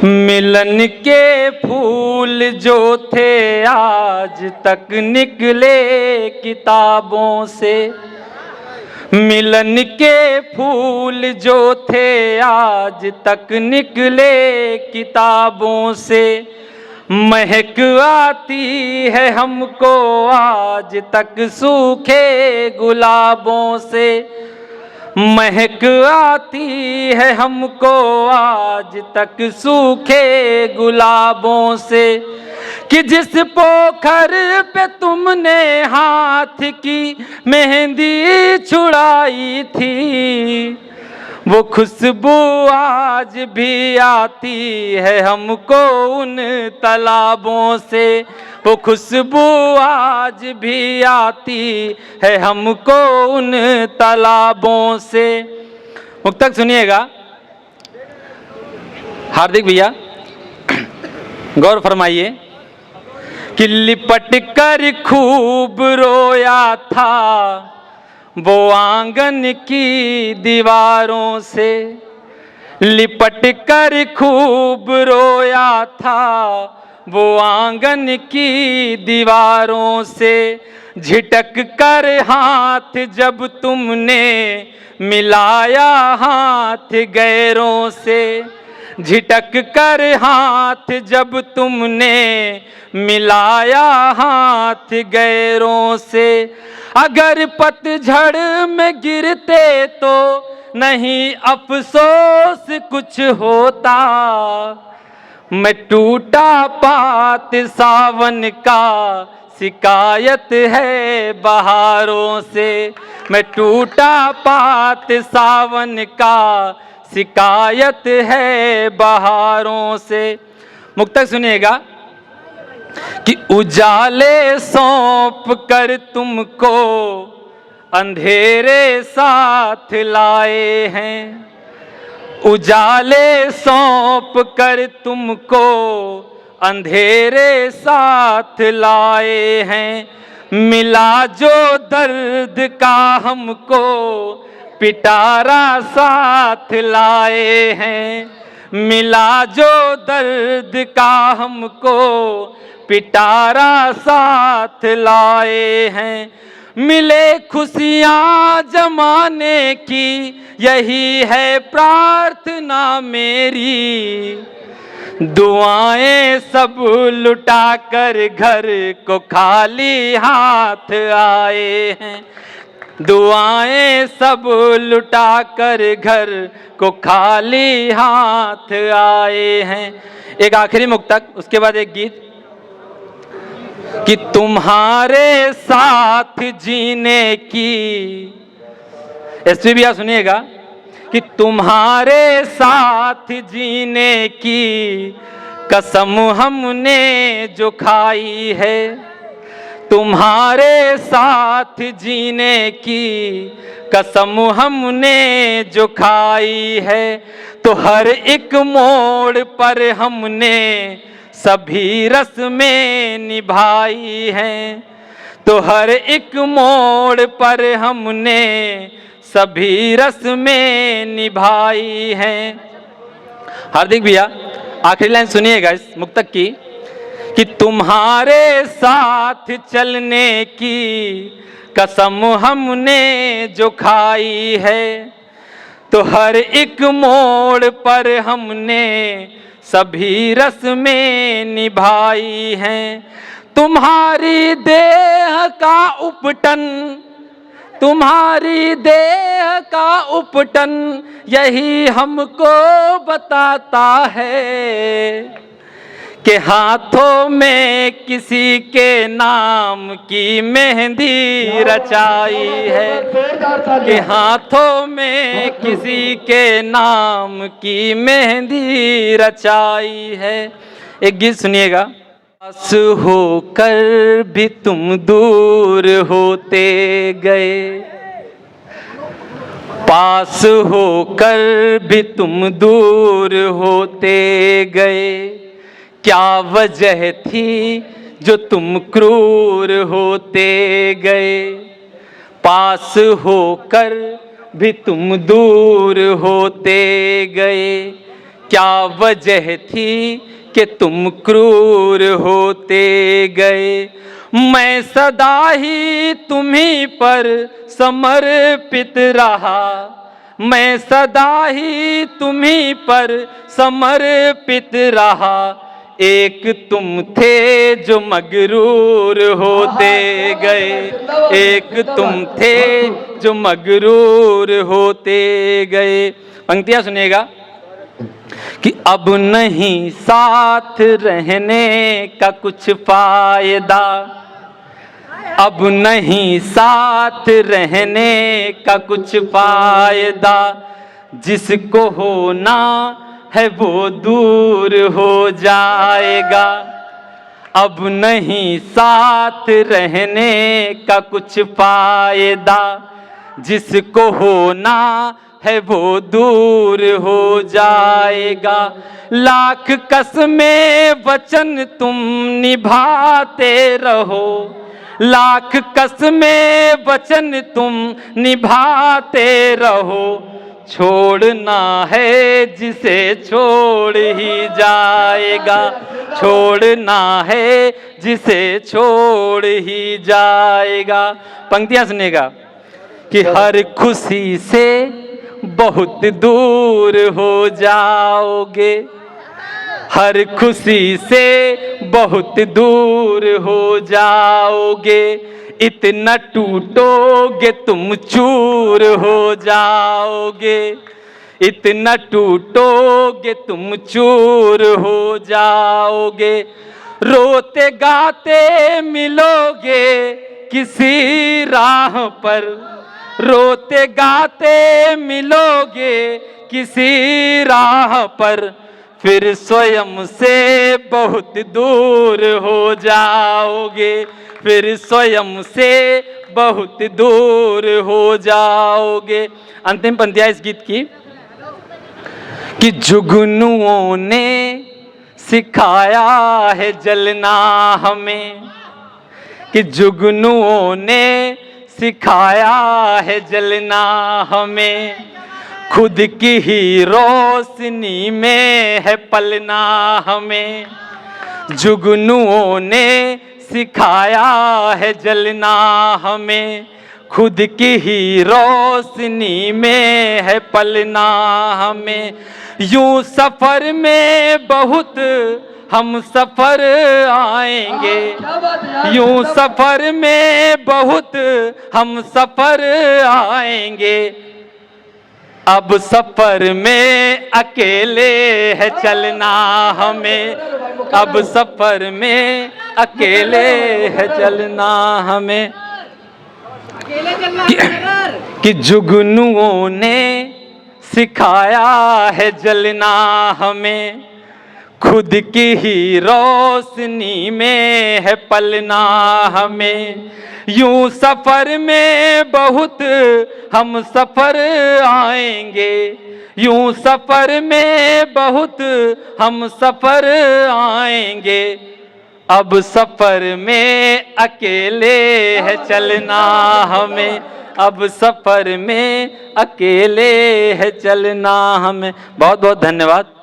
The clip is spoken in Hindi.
मिलन के फूल जो थे आज तक निकले किताबों से। मिलन के फूल जो थे आज तक निकले किताबों से। महक आती है हमको आज तक सूखे गुलाबों से। महक आती है हमको आज तक सूखे गुलाबों से। कि जिस पोखर पे तुमने हाथ की मेहंदी छुड़ाई थी, वो खुशबू आज भी आती है हमको उन तालाबों से। वो खुशबू आज भी आती है हमको उन तालाबों से। मुक्तक सुनिएगा हार्दिक भैया, गौर फरमाइए। कि लिपट कर खूब रोया था वो आंगन की दीवारों से। लिपट कर खूब रोया था वो आंगन की दीवारों से। झिटक कर हाथ जब तुमने मिलाया हाथ गैरों से। झिटक कर हाथ जब तुमने मिलाया हाथ गैरों से। अगर पतझड़ में गिरते तो नहीं अफसोस कुछ होता। मैं टूटा पात सावन का शिकायत है बहारों से। मैं टूटा पात सावन का शिकायत है बहारों से। मुक्तक सुनिएगा। कि उजाले सौंप कर तुमको अंधेरे साथ लाए हैं। उजाले सौंप कर तुमको अंधेरे साथ लाए हैं। मिला जो दर्द का हमको पिटारा साथ लाए हैं। मिला जो दर्द का हमको पिटारा साथ लाए हैं। मिले खुशियाँ जमाने की यही है प्रार्थना मेरी। दुआएं सब लुटा कर घर को खाली हाथ आए हैं। दुआएं सब लुटा कर घर को खाली हाथ आए हैं। एक आखिरी मुक्तक, उसके बाद एक गीत। कि तुम्हारे साथ जीने की, एसपी भैया सुनिएगा। कि तुम्हारे साथ जीने की कसम हमने जो खाई है। तुम्हारे साथ जीने की कसम हमने जो खाई है। तो हर एक मोड़ पर हमने सभी रस्में निभाई हैं। तो हर एक मोड़ पर हमने सभी रस्में निभाई हैं। हार्दिक भैया आखिरी लाइन सुनिएगा इस मुक्तक की। कि तुम्हारे साथ चलने की कसम हमने जो खाई है। तो हर एक मोड़ पर हमने सभी रस्में निभाई हैं। तुम्हारी देह का उपटन, तुम्हारी देह का उपटन यही हमको बताता है। कि हाथों में किसी के नाम की मेहंदी रचाई है। कि हाथों में किसी के नाम की मेहंदी रचाई है। एक गीत सुनिएगा। पास होकर भी तुम दूर होते गए। पास होकर भी तुम दूर होते गए। क्या वजह थी जो तुम क्रूर होते गए। पास होकर भी तुम दूर होते गए। क्या वजह थी कि तुम क्रूर होते गए। मैं सदा ही तुम्हीं पर समर्पित रहा, मैं सदा ही तुम्हीं पर समर्पित रहा। एक तुम थे जो मगरूर होते गए, एक तुम थे जो मगरूर होते गए। पंक्तियां सुनिएगा कि अब नहीं साथ रहने का कुछ फायदा, अब नहीं साथ रहने का कुछ फायदा। जिसको होना है वो दूर हो जाएगा, अब नहीं साथ रहने का कुछ फायदा। जिसको होना है वो दूर हो जाएगा। लाख कसमें वचन तुम निभाते रहो, लाख कसमें वचन तुम निभाते रहो। छोड़ना है जिसे छोड़ ही जाएगा, छोड़ना है जिसे छोड़ ही जाएगा। पंक्तियां सुनेगा कि हर खुशी से बहुत दूर हो जाओगे, हर खुशी से बहुत दूर हो जाओगे। इतना टूटोगे तुम चूर हो जाओगे, इतना टूटोगे तुम चूर हो जाओगे। रोते गाते मिलोगे किसी राह पर, रोते गाते मिलोगे किसी राह पर। फिर स्वयं से बहुत दूर हो जाओगे, फिर स्वयं से बहुत दूर हो जाओगे। अंतिम पंक्तियां इस गीत की कि जुगनुओं ने सिखाया है जलना हमें, कि जुगनुओं ने सिखाया है जलना हमें। खुद की ही रोशनी में है पलना हमें, जुगनुओं ने सिखाया है जलना हमें। खुद की ही रोशनी में है पलना हमें। यूं सफर में बहुत हम सफर आएंगे, यूं सफर में बहुत हम सफर आएंगे। अब सफर में अकेले है चलना हमें, अब सफर में अकेले है चलना हमें। कि जुगनुओं ने सिखाया है जलना हमें। खुद की ही रोशनी में है पलना हमें। यूं सफर में बहुत हम सफर आएंगे, यूं सफर में बहुत हम सफर आएंगे। अब सफर में अकेले है चलना हमें, अब सफर में अकेले है चलना हमें। बहुत बहुत धन्यवाद।